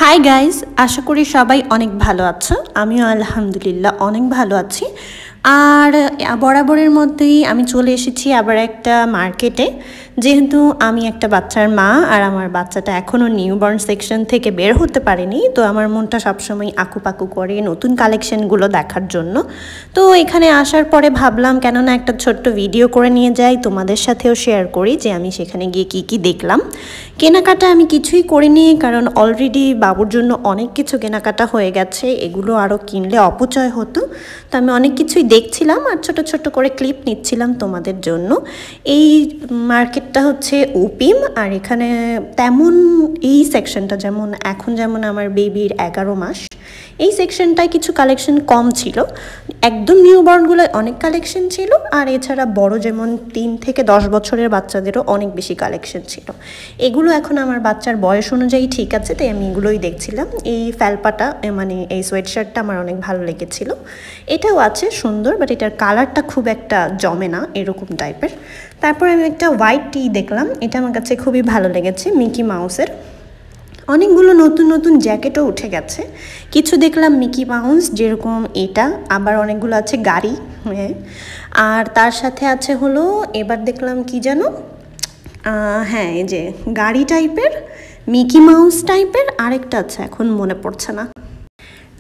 Hi guys, আশা করি সবাই অনেক ভালো আছো। আমিও আলহামদুলিল্লাহ অনেক ভালো আছি। আর বরাবরের মধ্যেই আমি চলে এসেছি আবার একটা মার্কেটে। যেহেতু আমি একটা বাচ্চার মা আর আমার বাচ্চাটা এখনও নিউবর্ন সেকশন থেকে বের হতে পারেনি, তো আমার মনটা সবসময় আকুপাকু করে নতুন কালেকশনগুলো দেখার জন্য। তো এখানে আসার পরে ভাবলাম কেননা একটা ছোট্ট ভিডিও করে নিয়ে যাই, তোমাদের সাথেও শেয়ার করি যে আমি সেখানে গিয়ে কী দেখলাম। কেনাকাটা আমি কিছুই করিনি, কারণ অলরেডি বাবুর জন্য অনেক কিছু কেনাকাটা হয়ে গেছে, এগুলো আরও কিনলে অপচয় হতো। তো আমি অনেক কিছুই দেখছিলাম আর ছোট ছোট করে ক্লিপ নিচ্ছিলাম তোমাদের জন্য। এই মার্কেটটা হচ্ছে উপিম, আর এখানে তেমন এই সেকশনটা যেমন আমার বেবির 11 মাস, এই সেকশনটায় কিছু কালেকশন কম ছিল। একদম নিউবর্নগুলোয় অনেক কালেকশন ছিল, আর এছাড়া বড় যেমন 3 থেকে 10 বছরের বাচ্চাদেরও অনেক বেশি কালেকশন ছিল। এগুলো এখন আমার বাচ্চার বয়স অনুযায়ী ঠিক আছে, তাই আমি এগুলোই দেখছিলাম। এই ফ্যালপাটা মানে এই সোয়েটশার্টটা আমার অনেক ভালো লেগেছিল। এটাও আছে সুন্দর, বাট এটার কালারটা খুব একটা জমে না, এরকম টাইপের। তারপর আমি একটা হোয়াইট টি দেখলাম, এটা আমার কাছে খুবই ভালো লেগেছে, মিকি মাউসের। অনেকগুলো নতুন নতুন জ্যাকেটও উঠে গেছে। কিছু দেখলাম মিকি মাউস যেরকম এটা, আবার অনেকগুলো আছে গাড়ি, হ্যাঁ। আর তার সাথে আছে হলো, এবার দেখলাম কি যেন, হ্যাঁ এই যে গাড়ি টাইপের, মিকি মাউস টাইপের আরেকটা আছে, এখন মনে পড়ছে না।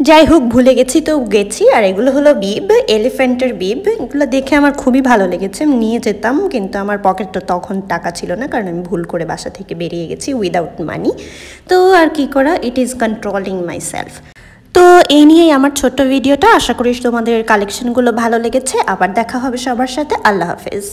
যাই হোক, ভুলে গেছি তো গেছি। আর এগুলো হলো বিব, এলিফ্যান্টের বিব। এগুলো দেখে আমার খুবই ভালো লেগেছে, নিয়ে যেতাম, কিন্তু আমার পকেটটা তখন টাকা ছিল না, কারণ আমি ভুল করে বাসা থেকে বেরিয়ে গেছি উইদাউট মানি। তো আর কি করা, it is controlling my self. তো এই নিয়েই আমার ছোট্ট ভিডিওটা। আশা করি তোমাদের কালেকশনগুলো ভালো লেগেছে। আবার দেখা হবে সবার সাথে। আল্লাহ হাফেজ।